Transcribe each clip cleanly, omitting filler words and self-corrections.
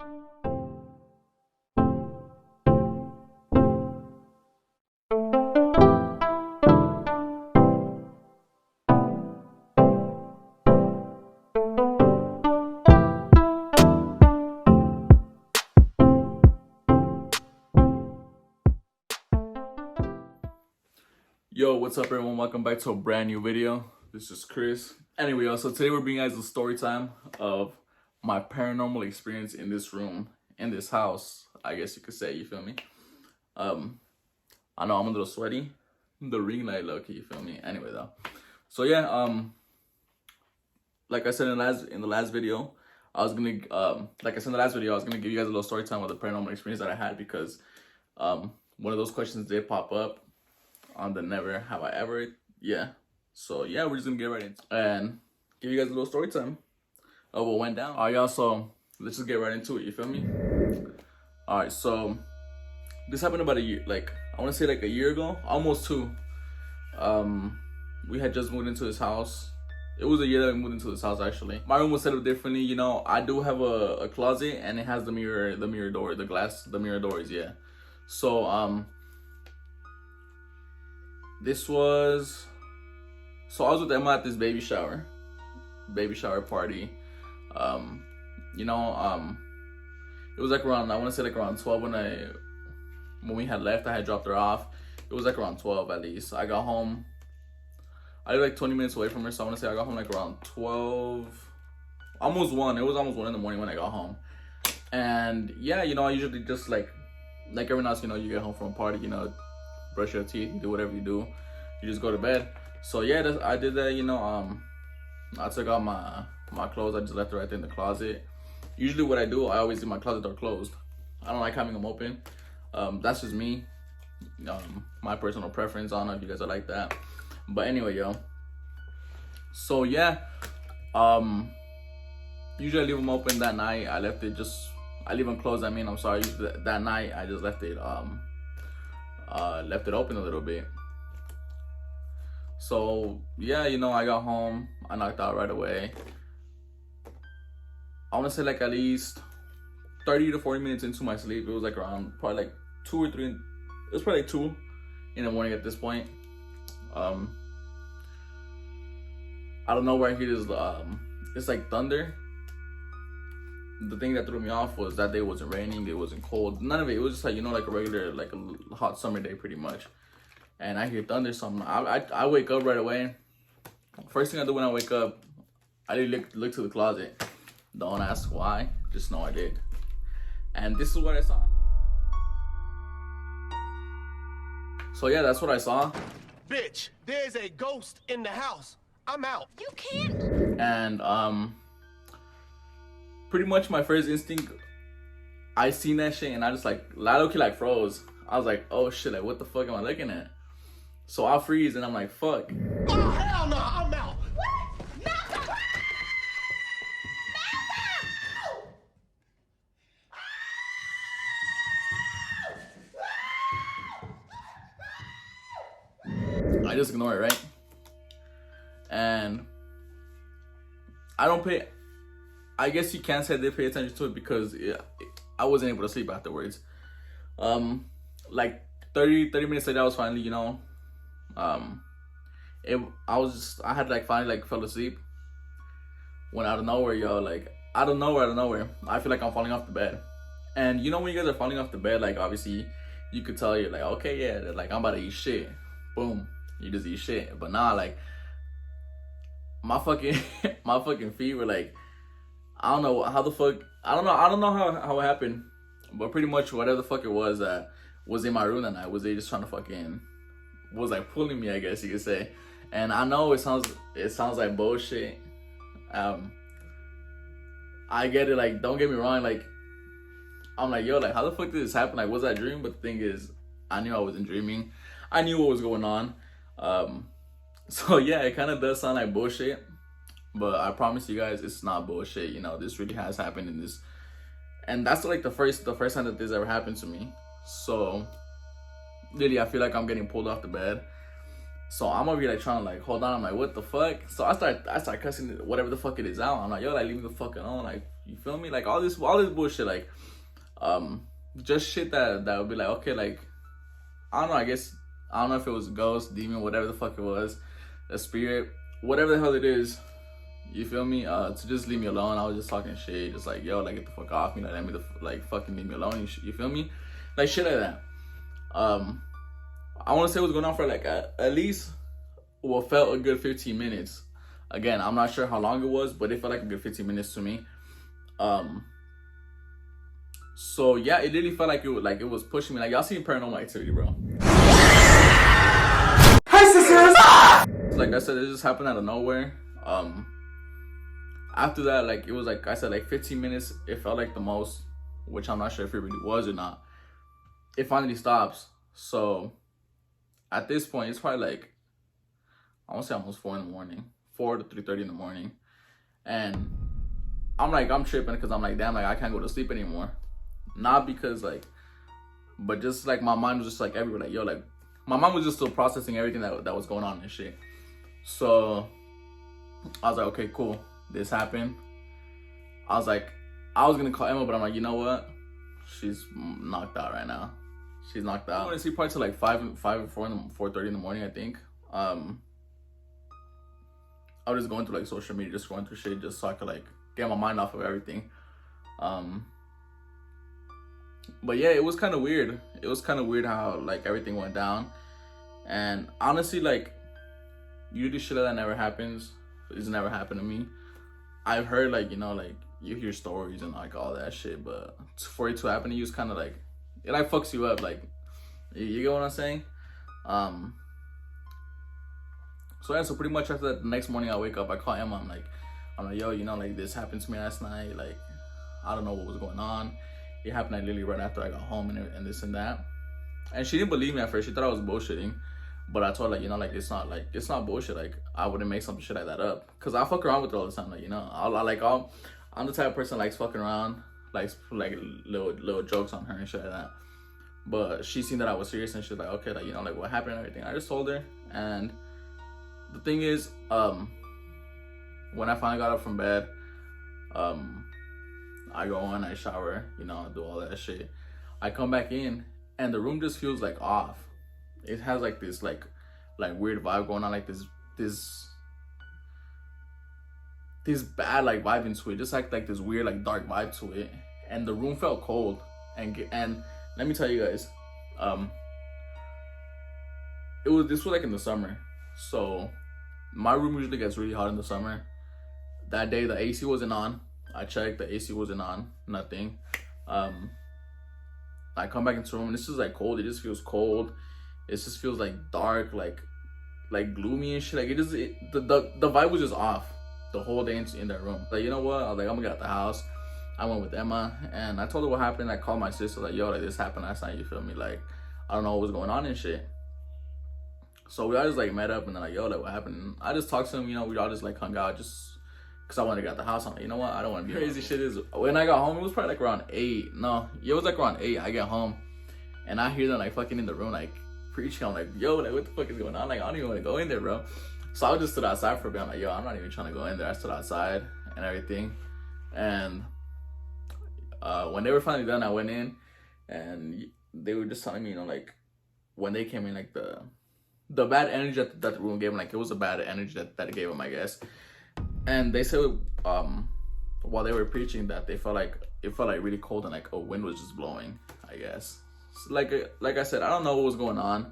Yo, what's up everyone? Welcome back to a brand new video. This is Chris. Anyway, so today we're bringing you guys a story time of my paranormal experience in this room, in this house, I guess you could say, you feel me? I know I'm a little sweaty. The ring light low-key, you feel me? Anyway though. So yeah, like I said in the last video, I was gonna give you guys a little story time of the paranormal experience that I had because one of those questions did pop up on the never have I ever. Yeah, so yeah, we're just gonna get right into it and give you guys a little story time of what went down. All right, y'all, so let's just get right into it, you feel me? All right, so this happened about a year, like I want to say like a year ago, almost two. We had just moved into this house. It was a year that we moved into this house, actually. My room was set up differently, you know. I do have a closet and it has the mirror door, the mirror doors, yeah. So this was, so I was with Emma at this baby shower party. You know, it was like around, I want to say like around 12 when we had left. I had dropped her off. It was like around 12 at least. I got home, I lived like 20 minutes away from her, so I want to say I got home like around 12, almost 1. It was almost 1 in the morning when I got home. And yeah, you know, I usually just like everyone else, you know, you get home from a party, you know, brush your teeth, you do whatever you do, you just go to bed. So yeah, I did that, you know. I took out my clothes, I just left it right there in the closet. Usually what I do, I always leave my closet door closed. I don't like having them open. That's just me, my personal preference. I don't know if you guys are like that, but anyway, yo, so yeah, usually I leave them open. That night I leave them closed, I'm sorry. That night I just left it open a little bit. So yeah, you know, I got home, I knocked out right away. I want to say like at least 30 to 40 minutes into my sleep. It was like around probably like 2 or 3. It was probably like 2 in the morning at this point. I don't know where I hear this. It's like thunder. The thing that threw me off was that day it wasn't raining, it wasn't cold, none of it. It was just like, you know, like a regular, like a hot summer day pretty much. And I hear thunder, so I wake up right away. First thing I do when I wake up, I look to the closet. Don't ask why, just know I did. And this is what I saw. So yeah, that's what I saw. Bitch, there's a ghost in the house. I'm out. You can't. And pretty much my first instinct, I seen that shit and I just like low-key like froze. I was like, oh shit, like what the fuck am I looking at? So I freeze and I'm like, fuck. Oh hell no, I'm out. What? Malcolm! I just ignore it, right? And I guess you can't say I did pay attention to it because I wasn't able to sleep afterwards. Like 30 minutes later, I was finally, you know, I had like finally like fell asleep. When out of nowhere, yo, like out of nowhere, I feel like I'm falling off the bed. And you know when you guys are falling off the bed, like obviously you could tell you're like, okay, yeah, like I'm about to eat shit. Boom, you just eat shit. But nah, like my fucking feet were like, I don't know how the fuck, I don't know how it happened, but pretty much whatever the fuck it was that was in my room that night, was they just trying to fucking, was like pulling me, I guess you could say. And I know it sounds like bullshit. I get it, like don't get me wrong, like I'm like, yo, like how the fuck did this happen? Like was that a dream? But the thing is, I knew I wasn't dreaming. I knew what was going on. So yeah, it kind of does sound like bullshit, but I promise you guys it's not bullshit. You know, this really has happened in this, and that's like the first time that this ever happened to me. So really, I feel like I'm getting pulled off the bed. So I'm over here like trying to like hold on. I'm like, what the fuck? So I start cussing whatever the fuck it is out. I'm like, yo, like leave me the fuck alone. Like, you feel me? Like all this bullshit. Like, just shit that would be like, okay, like, I don't know. I guess I don't know if it was a ghost, demon, whatever the fuck it was, a spirit, whatever the hell it is. You feel me? To just leave me alone. I was just talking shit, just like, yo, like get the fuck off me, like let me like fucking leave me alone. You feel me? Like shit like that. I want to say it was going on for like at least what felt a good 15 minutes. Again, I'm not sure how long it was, but it felt like a good 15 minutes to me. So yeah, it really felt like it was pushing me. Like y'all seen Paranormal Activity, bro? Hi, sisters. Like I said, it just happened out of nowhere. After that, like it was like I said, like 15 minutes. It felt like the most, which I'm not sure if it really was or not. It finally stops. So at this point, it's probably like, I want to say almost 4 in the morning, 4 to 3:30 in the morning, and I'm tripping because I'm like, damn, like I can't go to sleep anymore. Not because like, but just like my mind was just like everywhere, like yo, like my mind was just still processing everything that was going on and shit. So I was like, okay, cool, this happened. I was gonna call Emma, but I'm like, you know what? She's knocked out right now. She's knocked out. I went to sleep probably till like 4:30 in the morning, I think. I was just going through like social media, just going through shit, just so I could like get my mind off of everything. But yeah, it was kind of weird. It was kind of weird how like everything went down. And honestly, like usually shit like that never happens. It's never happened to me. I've heard like, you know, like you hear stories and like all that shit, but for it to happen to you, it's kind of like, it like fucks you up. Like, you get what I'm saying? So yeah, so pretty much after that, the next morning I wake up, I call Emma. I'm like, yo, you know, like this happened to me last night. Like, I don't know what was going on. It happened like literally right after I got home and this and that. And she didn't believe me at first. She thought I was bullshitting. But I told her, like, you know, like it's not bullshit. Like I wouldn't make some shit like that up. Cause I fuck around with her all the time. Like, you know, I'm the type of person that likes fucking around, like little jokes on her and shit like that. But she seen that I was serious and she's like, okay, like, you know, like what happened and everything. I just told her. And the thing is, when I finally got up from bed, I go in, I shower, you know, do all that shit. I come back in and the room just feels like off. It has like this like weird vibe going on, like this bad like vibe into it, just like this weird like dark vibe to it. And the room felt cold. And let me tell you guys, this was like in the summer. So my room usually gets really hot in the summer. That day the AC wasn't on. I checked, the AC wasn't on, nothing. I come back into the room and this is like cold. It just feels cold. It just feels like dark, like gloomy and shit. Like the vibe was just off the whole day in that room. Like, you know what? I was like, I'm gonna get out the house. I went with Emma and I told her what happened. I called my sister, like, yo, like this happened last night, you feel me? Like, I don't know what was going on and shit. So we all just like met up and then like, yo, like what happened? I just talked to him, you know, we all just like hung out just because I wanted to get out the house. I'm like, you know what? I don't want to be crazy. Shit is, when I got home, it was probably like around 8. No, it was like around 8. I get home and I hear them like fucking in the room, like preaching. I'm like, yo, like what the fuck is going on? Like, I don't even want to go in there, bro. So I just stood outside for a bit. I'm like, yo, I'm not even trying to go in there. I stood outside and everything. And when they were finally done, I went in and they were just telling me, you know, like when they came in, like the bad energy that the room gave them, like it was a bad energy that it gave them, I guess. And they said while they were preaching that it felt like really cold and like a wind was just blowing, I guess. So like I said, I don't know what was going on.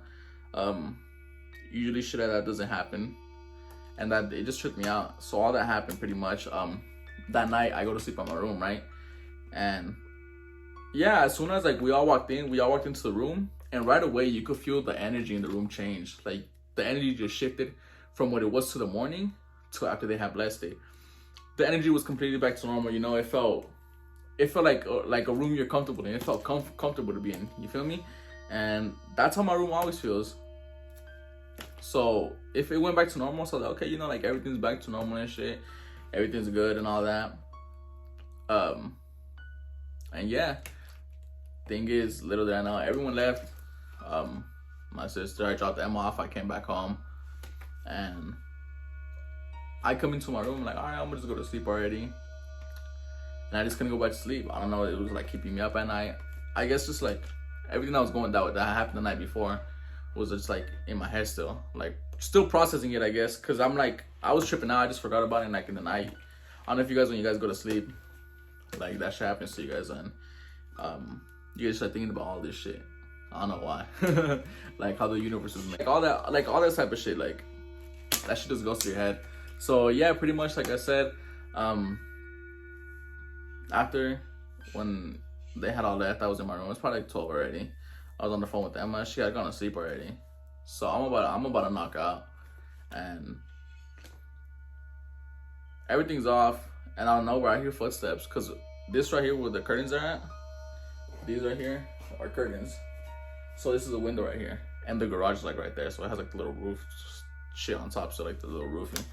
Usually shit like that doesn't happen, and that it just tripped me out. So all that happened pretty much. That night I go to sleep in my room, right? And yeah, as soon as like we all walked into the room, and right away you could feel the energy in the room change. Like the energy just shifted from what it was to the morning to after they had blessed it. The energy was completely back to normal. You know, it felt like a room you're comfortable in. It felt comfortable to be in. You feel me? And that's how my room always feels. So if it went back to normal, so like, okay, you know, like everything's back to normal and shit, everything's good and all that. And yeah, thing is, little did I know, everyone left. My sister, I dropped Emma off. I came back home. And I come into my room like, all right, I'm gonna just go to sleep already. And I just couldn't go back to sleep. I don't know, it was like keeping me up at night. I guess just like everything that was going down that happened the night before was just like in my head still. Like still processing it, I guess. Cause I'm like, I was tripping out, I just forgot about it like in the night. I don't know if you guys, when you guys go to sleep, like that shit happens to you guys and you guys start thinking about all this shit. I don't know why. Like how the universe is made. All that type of shit, like that shit just goes to your head. So yeah, pretty much like I said, after when they had all that, I was in my room. It was probably like 12 already. I was on the phone with Emma. She had gone to sleep already. So I'm about to knock out. And everything's off. And I don't know where I hear footsteps. Because this right here where the curtains are at, these right here are curtains. So this is a window right here. And the garage is like right there. So it has like the little roof shit on top. So like the little roofing.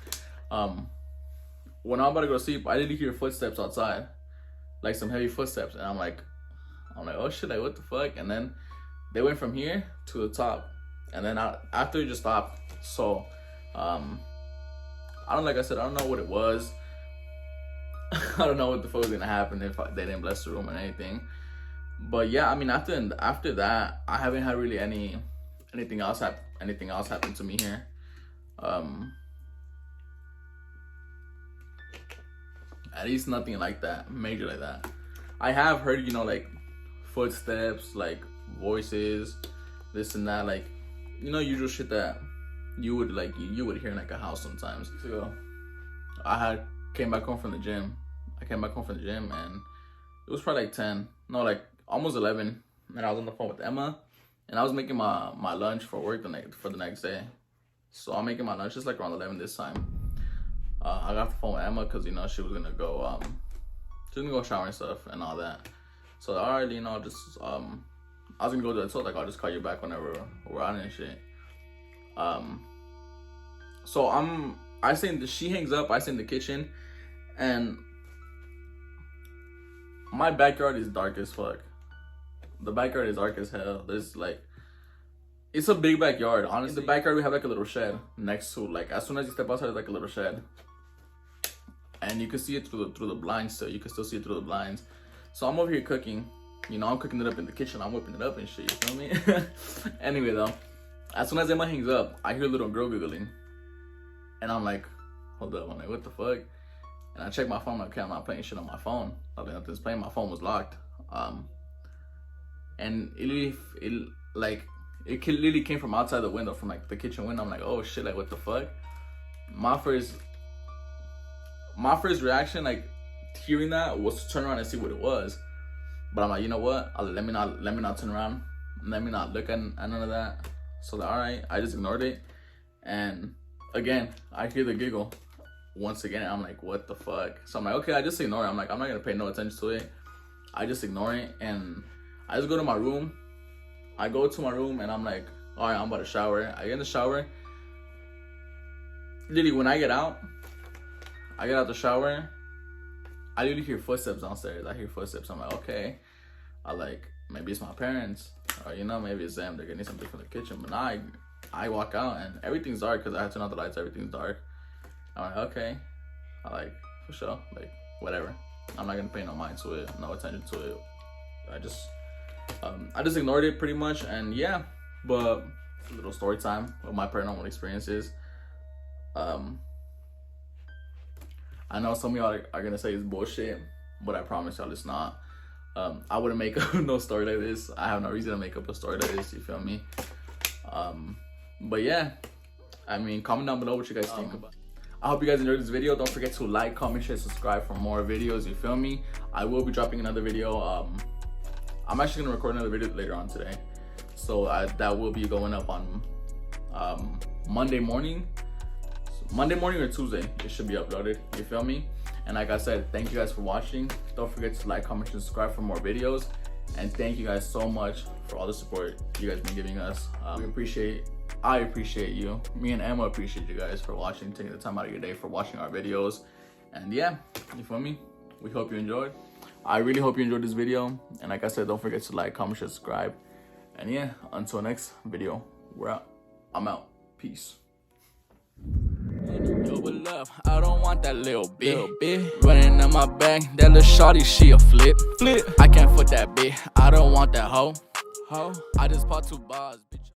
When I'm about to go to sleep, I did hear footsteps outside. Like some heavy footsteps. And I'm like, oh shit, like what the fuck? And then they went from here to the top. And then after it just stopped. So, like I said, I don't know what it was. I don't know what the fuck was gonna happen if they didn't bless the room or anything. But yeah, I mean, after that, I haven't had really anything else happen to me here. At least nothing like that, major like that. I have heard, you know, like footsteps, like voices, this and that, like, you know, usual shit that you would hear in like a house sometimes. So I came back home from the gym. And it was probably like 10, no, like almost 11. And I was on the phone with Emma, and I was making my lunch for work for the next day. So I'm making my lunch just like around 11 this time. I got the phone with Emma because, you know, she was gonna go shower and stuff and all that. So all right, you know, just I was gonna go to the toilet, like I'll just call you back whenever we're out and shit. So I stay in she hangs up, I stay in the kitchen, and my backyard is dark as fuck. The backyard is dark as hell. There's like, it's a big backyard. Honestly, in the backyard we have like a little shed next to, like, as soon as you step outside, it's like a little shed. And you can see it through the blinds still. You can still see it through the blinds. So I'm over here cooking. You know, I'm cooking it up in the kitchen. I'm whipping it up and shit, you feel me? Anyway, though, as soon as Emma hangs up, I hear a little girl giggling. And I'm like, hold up. I'm like, what the fuck? And I check my phone. I'm like, okay, I'm not playing shit on my phone. Nothing's playing. My phone was locked. And it literally came from outside the window, from like the kitchen window. I'm like, oh shit, like what the fuck? My first reaction, like hearing that, was to turn around and see what it was. But I'm like, you know what? Let me not turn around. Let me not look at none of that. So all right, I just ignored it. And again, I hear the giggle. Once again, I'm like, what the fuck? So I'm like, okay, I just ignore it. I'm like, I'm not gonna pay no attention to it. I just ignore it, and I just go to my room. I go to my room, and I'm like, all right, I'm about to shower. I get in the shower. Literally, when I get out the shower, I literally hear footsteps downstairs. I hear footsteps. I'm like, okay. Maybe it's my parents, or, you know, maybe it's them. They're getting something from the kitchen. But now I walk out, and everything's dark because I had to turn out the lights. Everything's dark. I'm like, okay. For sure. Like, whatever. I'm not gonna pay no mind to it, no attention to it. I just ignored it pretty much, and yeah. But a little story time of my paranormal experiences. I know some of y'all are gonna say it's bullshit, but I promise y'all it's not. I wouldn't make up no story like this. I have no reason to make up a story like this, you feel me? But yeah, I mean, comment down below what you guys think about it. I hope you guys enjoyed this video. Don't forget to like, comment, share, subscribe for more videos, you feel me? I will be dropping another video. I'm actually gonna record another video later on today. So that will be going up on Monday morning. Monday morning or Tuesday, it should be uploaded, you feel me? And like I said, thank you guys for watching. Don't forget to like, comment, and subscribe for more videos. And thank you guys so much for all the support you guys been giving us. I appreciate you. Me and Emma appreciate you guys for watching, taking the time out of your day for watching our videos. And yeah, you feel me? We hope you enjoyed. I really hope you enjoyed this video. And like I said, don't forget to like, comment, share, subscribe. And yeah, until next video, we're out. I'm out. Peace. Yo, with love, I don't want that little bit. Running in my bag, that little shawty, she a flip. I can't foot that bitch, I don't want that hoe. I just bought 2 bars, bitch.